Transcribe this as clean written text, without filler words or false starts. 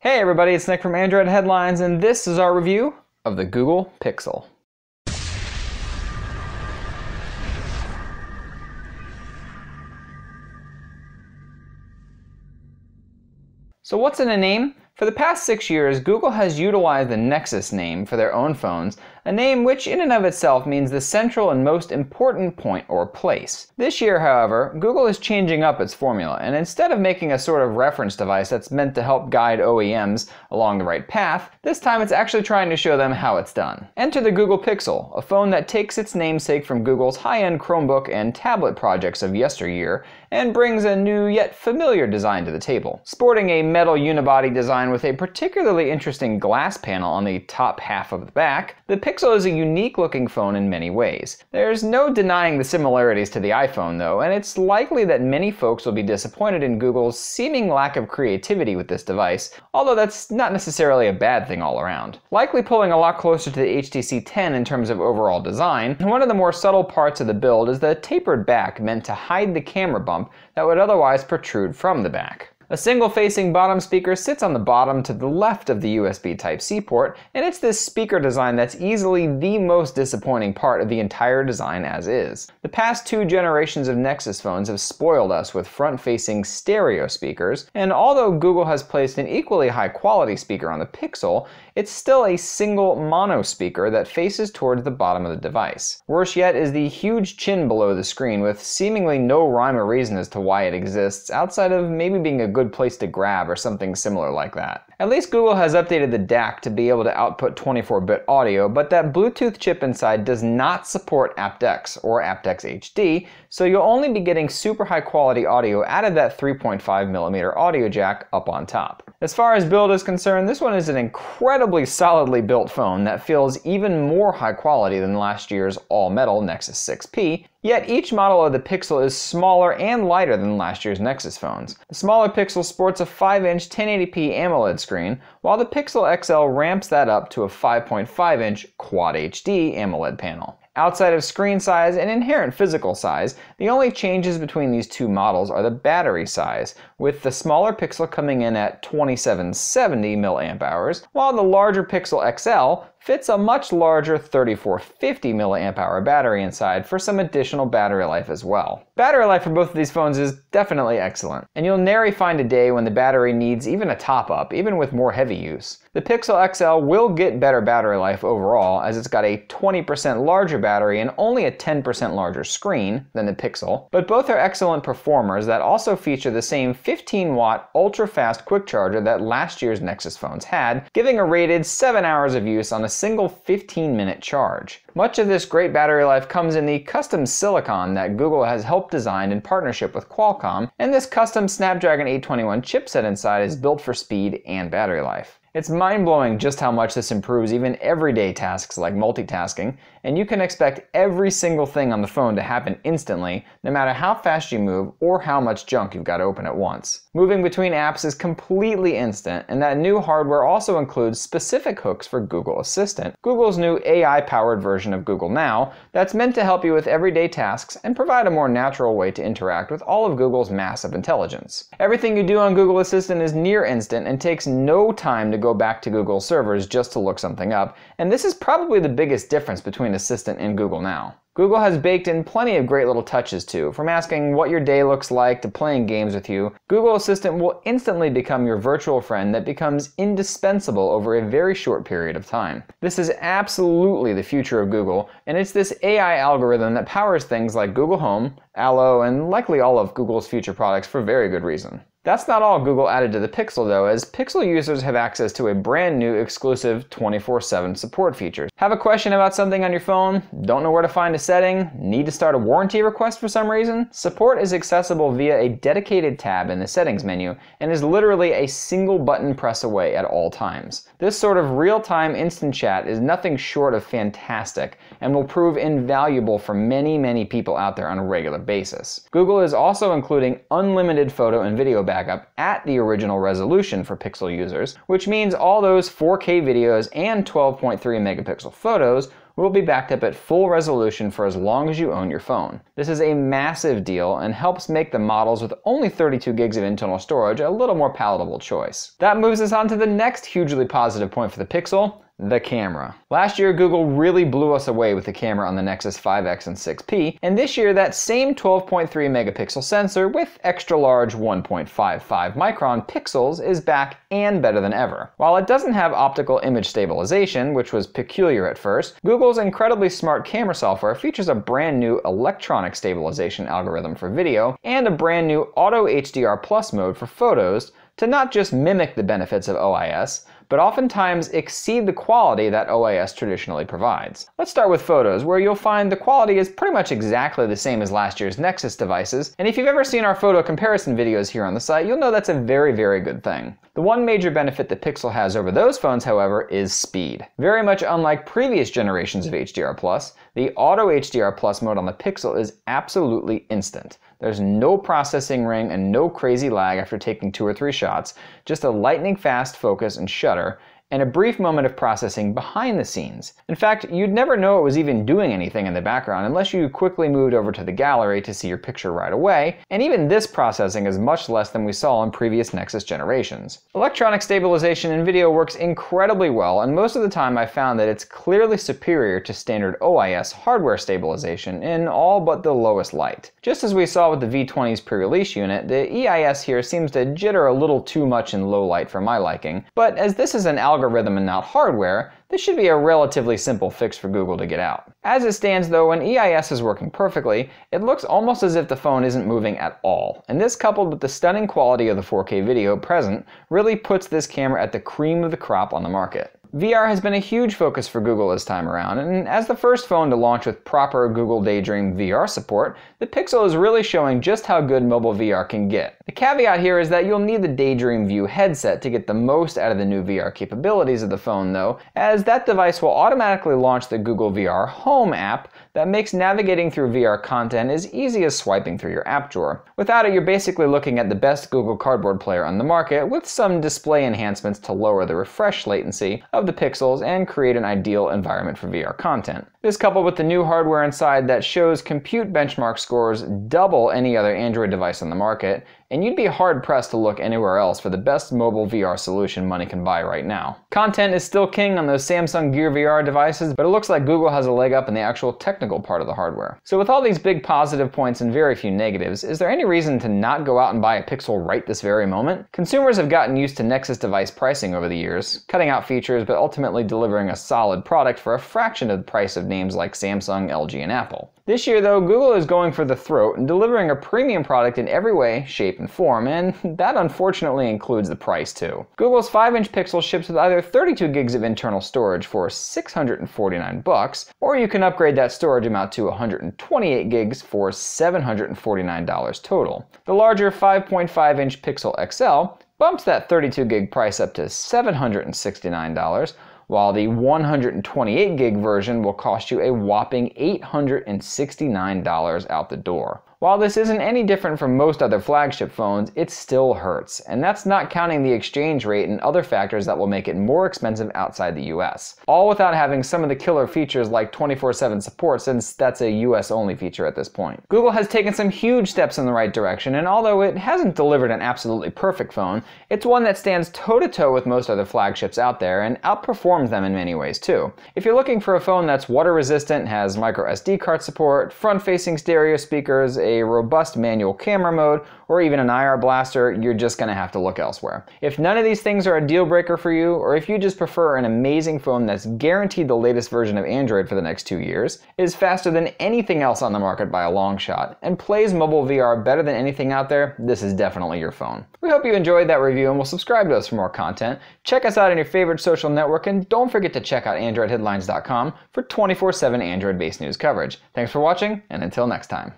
Hey everybody, it's Nick from Android Headlines, and this is our review of the Google Pixel. So what's in a name? For the past 6 years, Google has utilized the Nexus name for their own phones, a name which in and of itself means the central and most important point or place. This year, however, Google is changing up its formula, and instead of making a sort of reference device that's meant to help guide OEMs along the right path, this time it's actually trying to show them how it's done. Enter the Google Pixel, a phone that takes its namesake from Google's high-end Chromebook and tablet projects of yesteryear, and brings a new yet familiar design to the table. Sporting a metal unibody design with a particularly interesting glass panel on the top half of the back, the Pixel is a unique looking phone in many ways. There's no denying the similarities to the iPhone though, and it's likely that many folks will be disappointed in Google's seeming lack of creativity with this device, although that's not necessarily a bad thing all around. Likely pulling a lot closer to the HTC 10 in terms of overall design, and one of the more subtle parts of the build is the tapered back meant to hide the camera bump that would otherwise protrude from the back. A single-facing bottom speaker sits on the bottom to the left of the USB Type-C port, and it's this speaker design that's easily the most disappointing part of the entire design as is. The past 2 generations of Nexus phones have spoiled us with front-facing stereo speakers, and although Google has placed an equally high-quality speaker on the Pixel, it's still a single mono speaker that faces towards the bottom of the device. Worse yet is the huge chin below the screen with seemingly no rhyme or reason as to why it exists, outside of maybe being a good place to grab or something similar like that. At least Google has updated the DAC to be able to output 24-bit audio, but that Bluetooth chip inside does not support aptX or aptX HD, so you'll only be getting super high quality audio out of that 3.5mm audio jack up on top. As far as build is concerned, this one is an incredibly solidly built phone that feels even more high quality than last year's all-metal Nexus 6P, yet each model of the Pixel is smaller and lighter than last year's Nexus phones. The smaller Pixel sports a 5-inch 1080p AMOLED screen, while the Pixel XL ramps that up to a 5.5-inch Quad HD AMOLED panel. Outside of screen size and inherent physical size, the only changes between these two models are the battery size, with the smaller Pixel coming in at 2770 mAh, while the larger Pixel XL fits a much larger 3450 mAh battery inside for some additional battery life as well. Battery life for both of these phones is definitely excellent, and you'll nary find a day when the battery needs even a top-up, even with more heavy use. The Pixel XL will get better battery life overall, as it's got a 20% larger battery and only a 10% larger screen than the Pixel, but both are excellent performers that also feature the same 15-watt ultra-fast quick charger that last year's Nexus phones had, giving a rated 7 hours of use on a single 15-minute charge. Much of this great battery life comes in the custom silicon that Google has helped design in partnership with Qualcomm, and this custom Snapdragon 821 chipset inside is built for speed and battery life. It's mind-blowing just how much this improves even everyday tasks like multitasking, and you can expect every single thing on the phone to happen instantly, no matter how fast you move or how much junk you've got open at once. Moving between apps is completely instant, and that new hardware also includes specific hooks for Google Assistant, Google's new AI-powered version of Google Now that's meant to help you with everyday tasks and provide a more natural way to interact with all of Google's massive intelligence. Everything you do on Google Assistant is near instant and takes no time to go back to Google servers just to look something up, and this is probably the biggest difference between Assistant and Google Now. Google has baked in plenty of great little touches too, from asking what your day looks like to playing games with you. Google Assistant will instantly become your virtual friend that becomes indispensable over a very short period of time. This is absolutely the future of Google, and it's this AI algorithm that powers things like Google Home, Allo, and likely all of Google's future products for very good reason. That's not all Google added to the Pixel though, as Pixel users have access to a brand new exclusive 24/7 support feature. Have a question about something on your phone? Don't know where to find a setting? Need to start a warranty request for some reason? Support is accessible via a dedicated tab in the settings menu and is literally a single button press away at all times. This sort of real-time instant chat is nothing short of fantastic and will prove invaluable for many people out there on a regular basis. Google is also including unlimited photo and video backup at the original resolution for Pixel users, which means all those 4K videos and 12.3 megapixel photos will be backed up at full resolution for as long as you own your phone. This is a massive deal and helps make the models with only 32 gigs of internal storage a little more palatable choice. That moves us on to the next hugely positive point for the Pixel: the camera. Last year, Google really blew us away with the camera on the Nexus 5X and 6P, and this year that same 12.3 megapixel sensor with extra large 1.55 micron pixels is back and better than ever. While it doesn't have optical image stabilization, which was peculiar at first, Google's incredibly smart camera software features a brand new electronic stabilization algorithm for video and a brand new Auto HDR+ mode for photos to not just mimic the benefits of OIS, but oftentimes exceed the quality that OIS traditionally provides. Let's start with photos, where you'll find the quality is pretty much exactly the same as last year's Nexus devices, and if you've ever seen our photo comparison videos here on the site, you'll know that's a very, very good thing. The one major benefit the Pixel has over those phones, however, is speed. Very much unlike previous generations of HDR+, the Auto HDR+ mode on the Pixel is absolutely instant. There's no processing ring and no crazy lag after taking 2 or 3 shots, just a lightning fast focus and shutter, and a brief moment of processing behind the scenes. In fact, you'd never know it was even doing anything in the background unless you quickly moved over to the gallery to see your picture right away, and even this processing is much less than we saw in previous Nexus generations. Electronic stabilization in video works incredibly well, and most of the time I've found that it's clearly superior to standard OIS hardware stabilization in all but the lowest light. Just as we saw with the V20's pre-release unit, the EIS here seems to jitter a little too much in low light for my liking, but as this is an algorithm and not hardware, this should be a relatively simple fix for Google to get out. As it stands though, when EIS is working perfectly, it looks almost as if the phone isn't moving at all, and this coupled with the stunning quality of the 4K video present really puts this camera at the cream of the crop on the market. VR has been a huge focus for Google this time around, and as the first phone to launch with proper Google Daydream VR support, the Pixel is really showing just how good mobile VR can get. The caveat here is that you'll need the Daydream View headset to get the most out of the new VR capabilities of the phone though, as that device will automatically launch the Google VR Home app that makes navigating through VR content as easy as swiping through your app drawer. Without it, you're basically looking at the best Google Cardboard player on the market with some display enhancements to lower the refresh latency of the pixels and create an ideal environment for VR content. This coupled with the new hardware inside that shows compute benchmark scores double any other Android device on the market, and you'd be hard-pressed to look anywhere else for the best mobile VR solution money can buy right now. Content is still king on those Samsung Gear VR devices, but it looks like Google has a leg up in the actual technical part of the hardware. So with all these big positive points and very few negatives, is there any reason to not go out and buy a Pixel right this very moment? Consumers have gotten used to Nexus device pricing over the years, cutting out features but ultimately delivering a solid product for a fraction of the price of names like Samsung, LG, and Apple. This year though, Google is going for the throat and delivering a premium product in every way, shape, and form, and that unfortunately includes the price too. Google's 5-inch Pixel ships with either 32 gigs of internal storage for $649, or you can upgrade that storage amount to 128 gigs for $749 total. The larger 5.5-inch Pixel XL bumps that 32 gig price up to $769, while the 128 gig version will cost you a whopping $869 out the door. While this isn't any different from most other flagship phones, it still hurts, and that's not counting the exchange rate and other factors that will make it more expensive outside the US. All without having some of the killer features like 24/7 support, since that's a US only feature at this point. Google has taken some huge steps in the right direction, and although it hasn't delivered an absolutely perfect phone, it's one that stands toe-to-toe with most other flagships out there and outperforms them in many ways too. If you're looking for a phone that's water resistant, has micro SD card support, front-facing stereo speakers, a robust manual camera mode, or even an IR blaster, you're just gonna have to look elsewhere. If none of these things are a deal breaker for you, or if you just prefer an amazing phone that's guaranteed the latest version of Android for the next 2 years, is faster than anything else on the market by a long shot, and plays mobile VR better than anything out there, this is definitely your phone. We hope you enjoyed that review and will subscribe to us for more content. Check us out on your favorite social network, and don't forget to check out AndroidHeadlines.com for 24/7 Android-based news coverage. Thanks for watching, and until next time.